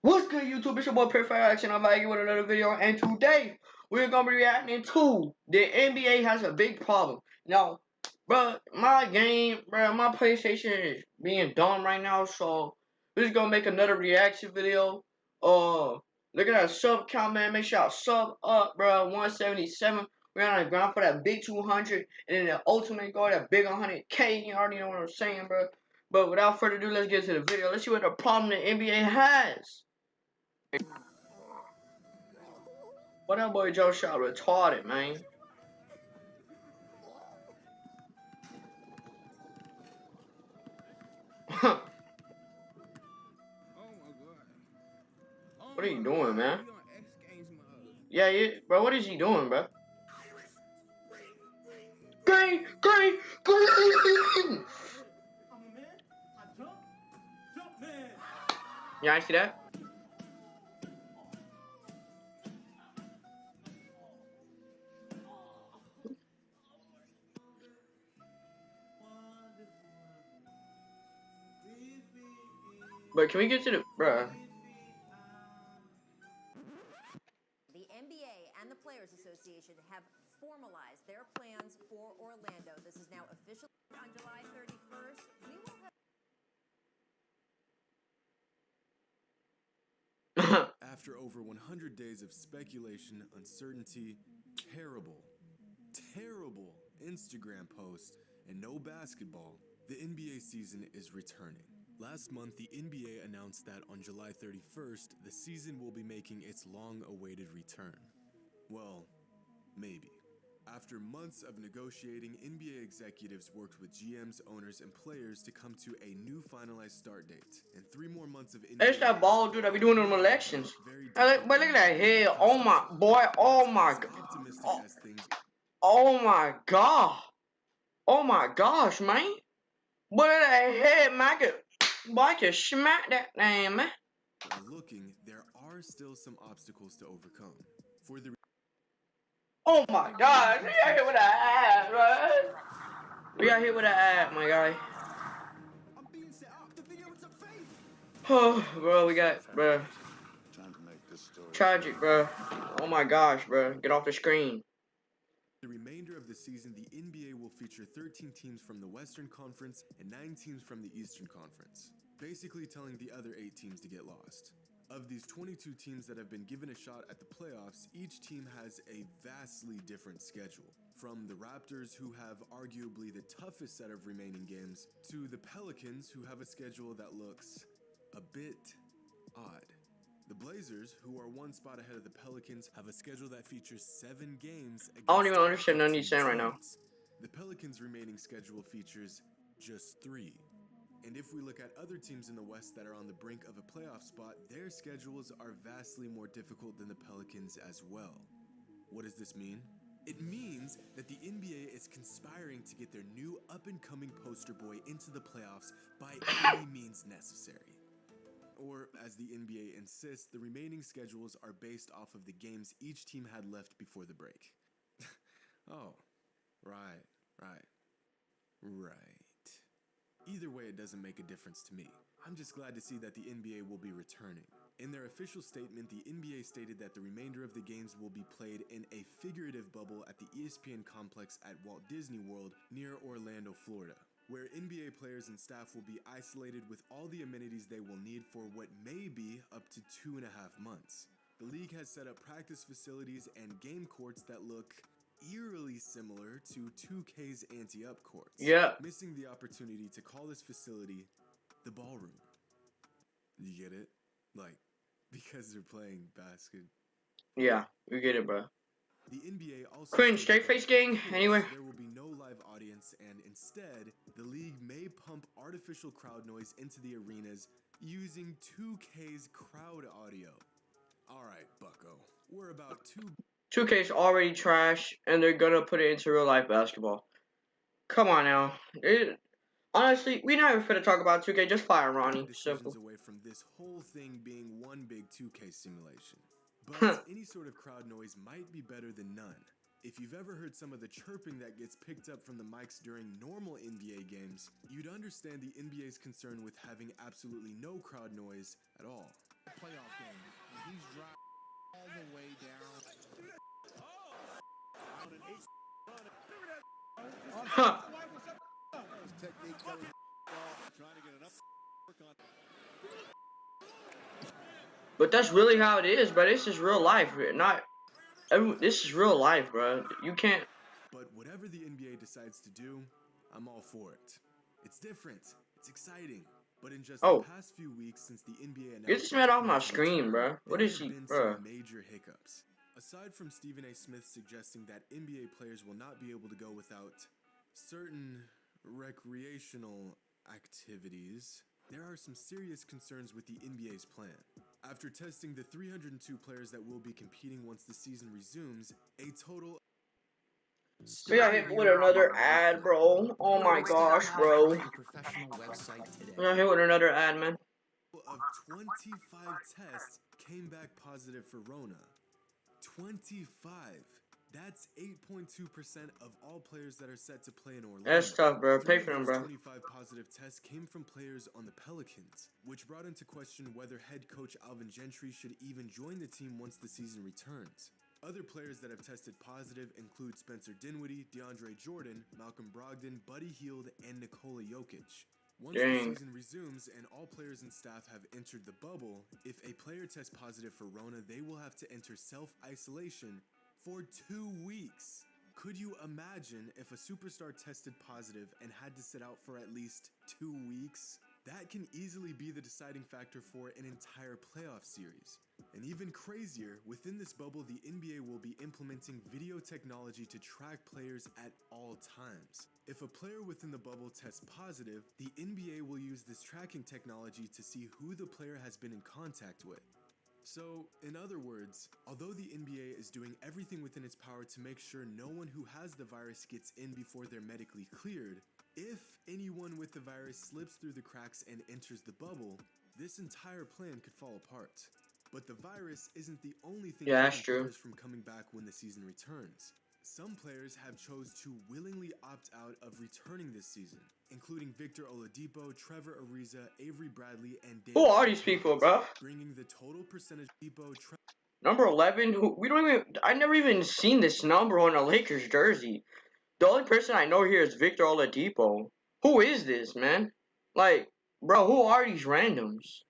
What's good, YouTube? It's your boy Perfect Action. I'm back here with another video, and today we're gonna be reacting to the NBA has a big problem. Now, bro, my PlayStation is being dumb right now, so we're just gonna make another reaction video. Look at that sub count, man. Make sure y'all sub up, bro. 177. We're on the ground for that big 200, and then the ultimate goal, that big 100K. You already know what I'm saying, bro. But without further ado, let's get to the video. Let's see what the problem the NBA has. What that boy Joe shot retarded, man. What are you doing, man? Yeah, bro. What is he doing, bro? Green, green, green. Yeah, I see that. But can we get to the, bro? The NBA and the Players Association have formalized their plans for Orlando. This is now official on July 31st. We will Bro, After over 100 days of speculation, uncertainty, terrible Instagram posts, and no basketball, the NBA season is returning. Last month, the NBA announced that on July 31st, the season will be making its long-awaited return. Well, maybe. After months of negotiating, NBA executives worked with GMs, owners, and players to come to a new finalized start date. And 3 more months of NBA it's that ball dude that be doing them elections. But look at that head. Oh my boy. Oh my god. Oh my god. Oh my gosh, man. Boy, that head, man. Boy, I can smack that thing, man. Looking, there are still some obstacles to overcome. For the Oh my god. We got hit with an ad, bro. We got hit with an ad, my guy. Oh, bro, we got, bro. Tragic, bro. Oh my gosh, bro. Get off the screen. The remainder of the season, the NBA will feature 13 teams from the Western Conference and 9 teams from the Eastern Conference, basically telling the other 8 teams to get lost. Of these 22 teams that have been given a shot at the playoffs, each team has a vastly different schedule. From the Raptors, who have arguably the toughest set of remaining games, to the Pelicans, who have a schedule that looks a bit odd. The Blazers, who are 1 spot ahead of the Pelicans, have a schedule that features 7 games against I don't even understand none of these saying right now. The Pelicans' remaining schedule features just 3. And if we look at other teams in the West that are on the brink of a playoff spot, their schedules are vastly more difficult than the Pelicans as well. What does this mean? It means that the NBA is conspiring to get their new up-and-coming poster boy into the playoffs by any means necessary. Or, as the NBA insists, the remaining schedules are based off of the games each team had left before the break. Oh, right. Either way, it doesn't make a difference to me. I'm just glad to see that the NBA will be returning. In their official statement, the NBA stated that the remainder of the games will be played in a figurative bubble at the ESPN complex at Walt Disney World near Orlando, Florida, where NBA players and staff will be isolated with all the amenities they will need for what may be up to 2.5 months. The league has set up practice facilities and game courts that look eerily similar to 2K's anti-up courts. Yeah. Missing the opportunity to call this facility the ballroom. You get it? Like, because they're playing basket. Yeah, we get it, bro. The NBA also Cringe, straight face gang. Anyway, there will be no live audience, and instead, the league may pump artificial crowd noise into the arenas using 2K's crowd audio. Alright, bucko. We're about 2K's already trash, and they're gonna put it into real life basketball. Come on now. Honestly, we not even finna talk about 2K. Just fire Ronnie. Simple. away from this whole thing being one big 2K simulation. But any sort of crowd noise might be better than none. If you've ever heard some of the chirping that gets picked up from the mics during normal NBA games, you'd understand the NBA's concern with having absolutely no crowd noise at all. playoff game, and he's driving all the way down. Huh. Technique coming trying to get enough work on. But that's really how it is, bro. This is real life. This is real life, bro. You can't. But whatever the NBA decides to do, I'm all for it. It's different, it's exciting, but in just the Oh, past few weeks since the NBA announced get this its man off plan my to screen, return, bro. What there is have he, been bro? some major hiccups. Aside from Stephen A. Smith suggesting that NBA players will not be able to go without certain recreational activities, there are some serious concerns with the NBA's plan. After testing the 302 players that will be competing once the season resumes, a total We got hit with another ad, bro. Oh my gosh, bro. Professional website today. We got hit with another ad, man. of 25 tests came back positive for Rona. 25. That's 8.2% of all players that are set to play in Orlando. That's tough, bro. Pay Three for of them, those bro. 25 positive tests came from players on the Pelicans, which brought into question whether head coach Alvin Gentry should even join the team once the season returns. Other players that have tested positive include Spencer Dinwiddie, DeAndre Jordan, Malcolm Brogdon, Buddy Hield, and Nikola Jokic. Once the Dang. season resumes and all players and staff have entered the bubble, if a player tests positive for Rona, they will have to enter self-isolation for 2 weeks. Could you imagine if a superstar tested positive and had to sit out for at least 2 weeks? That can easily be the deciding factor for an entire playoff series. And even crazier, within this bubble, the NBA will be implementing video technology to track players at all times. If a player within the bubble tests positive, the NBA will use this tracking technology to see who the player has been in contact with. So, in other words, although the NBA is doing everything within its power to make sure no one who has the virus gets in before they're medically cleared, if anyone with the virus slips through the cracks and enters the bubble, this entire plan could fall apart. But the virus isn't the only thing Yeah, that's keeping true. players from coming back when the season returns. Some players have chose to willingly opt out of returning this season, including Victor Oladipo, Trevor Ariza, Avery Bradley, and Davis Who are these people, bro? bringing the total percentage Oladipo, Number 11. I never even seen this number on a Lakers jersey. The only person I know here is Victor Oladipo. Who is this, man? Like, bro, who are these randoms?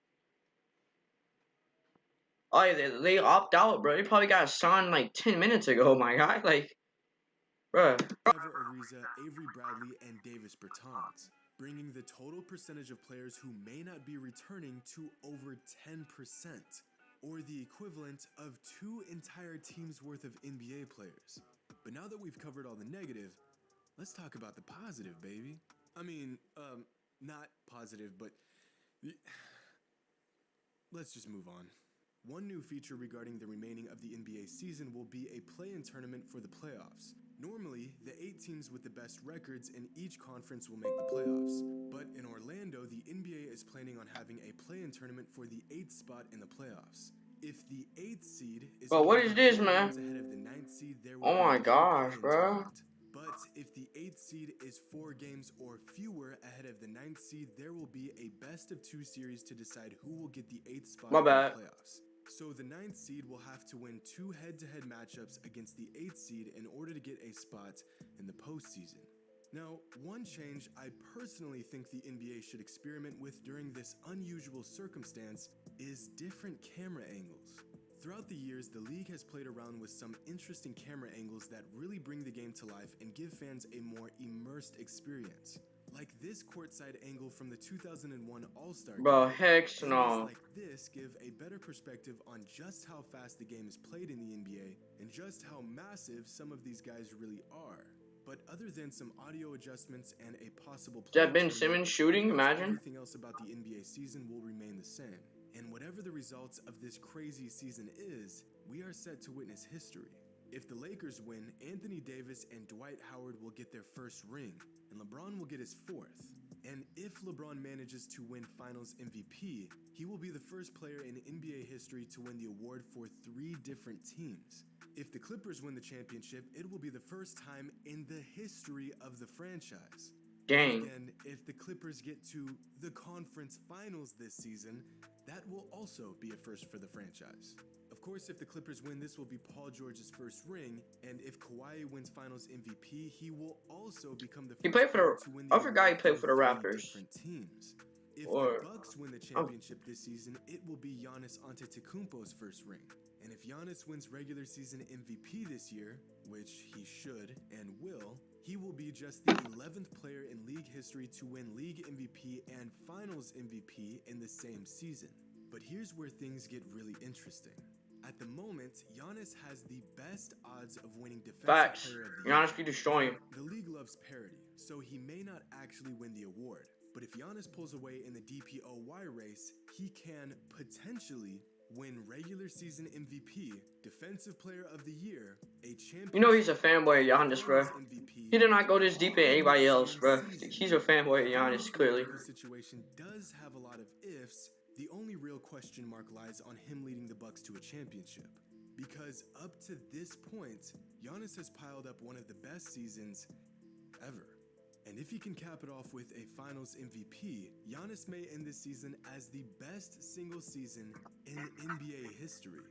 Oh, yeah, they opt out, bro. They probably got signed like 10 minutes ago, my guy. Like, bro. Trevor Ariza, Avery Bradley, and Davis Bertans, bringing the total percentage of players who may not be returning to over 10%, or the equivalent of 2 entire teams worth of NBA players. But now that we've covered all the negative, let's talk about the positive, baby. I mean, not positive, but let's just move on. One new feature regarding the remaining of the NBA season will be a play-in tournament for the playoffs. Normally, the 8 teams with the best records in each conference will make the playoffs. But in Orlando, the NBA is planning on having a play-in tournament for the 8th spot in the playoffs. If the 8th seed is Bro, what more is than this, 4 man? games ahead of the 9th seed, there will Oh be my no gosh, play-in bro. tournament. But if the 8th seed is 4 games or fewer ahead of the 9th seed, there will be a best-of-2 series to decide who will get the 8th spot My in the bad. playoffs. So the 9th seed will have to win 2 head-to-head matchups against the 8th seed in order to get a spot in the postseason. Now, one change I personally think the NBA should experiment with during this unusual circumstance is different camera angles. Throughout the years, the league has played around with some interesting camera angles that really bring the game to life and give fans a more immersed experience. Like this courtside angle from the 2001 All-Star Bro, game. heck Angles no. like this give a better perspective on just how fast the game is played in the NBA and just how massive some of these guys really are. But other than some audio adjustments and a possible Is that Ben tournament, Simmons shooting? pretty much Imagine. everything else about the NBA season will remain the same. And whatever the results of this crazy season is, we are set to witness history. If the Lakers win, Anthony Davis and Dwight Howard will get their first ring, and LeBron will get his 4th. And if LeBron manages to win Finals MVP, he will be the first player in NBA history to win the award for 3 different teams. If the Clippers win the championship, it will be the first time in the history of the franchise. Dang. Again, if the Clippers get to the conference finals this season, that will also be a first for the franchise. Of course, if the Clippers win, this will be Paul George's first ring, and if Kawhi wins Finals MVP, he will also become the He first played for player the. to win I the forgot he award played for the three Raptors. different teams. If Or the Bucks win the championship this season, it will be Giannis Antetokounmpo's first ring. And if Giannis wins regular season MVP this year, which he should and will be just the 11th player in league history to win league MVP and finals MVP in the same season. But here's where things get really interesting. At the moment, Giannis has the best odds of winning Defensive facts. Player of the Year. Giannis be destroying him. The league loves parity, so he may not actually win the award. But if Giannis pulls away in the DPOY race, he can potentially win regular season MVP, Defensive Player of the Year, a championship. You know he's a fanboy of Giannis, bro. He did not go this deep in anybody else, bro. He's a fanboy of Giannis, clearly. The situation does have a lot of ifs. The only real question mark lies on him leading the Bucks to a championship. Because up to this point, Giannis has piled up one of the best seasons ever. And if he can cap it off with a Finals MVP, Giannis may end this season as the best single season in NBA history.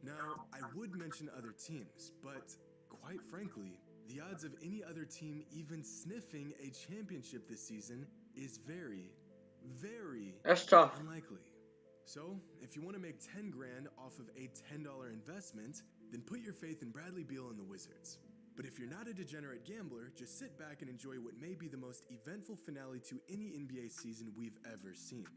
Now, I would mention other teams, but quite frankly, the odds of any other team even sniffing a championship this season is very, very That's tough. unlikely. So, if you want to make 10 grand off of a $10 investment, then put your faith in Bradley Beal and the Wizards. But if you're not a degenerate gambler, just sit back and enjoy what may be the most eventful finale to any NBA season we've ever seen.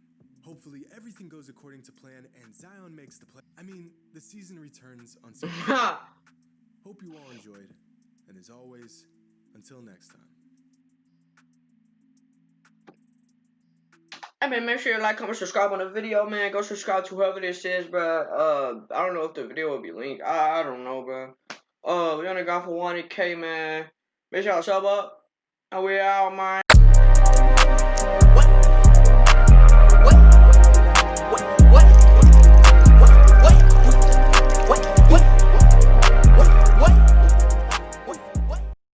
Hopefully everything goes according to plan and Zion makes the season returns on Sunday. Hope you all enjoyed, and as always, until next time. Hey man, make sure you like, comment, subscribe on the video, man. Go subscribe to whoever this is, bro. I don't know if the video will be linked. I don't know, bro. We only got for 1K, man. Make sure y'all sub up. And we out, man.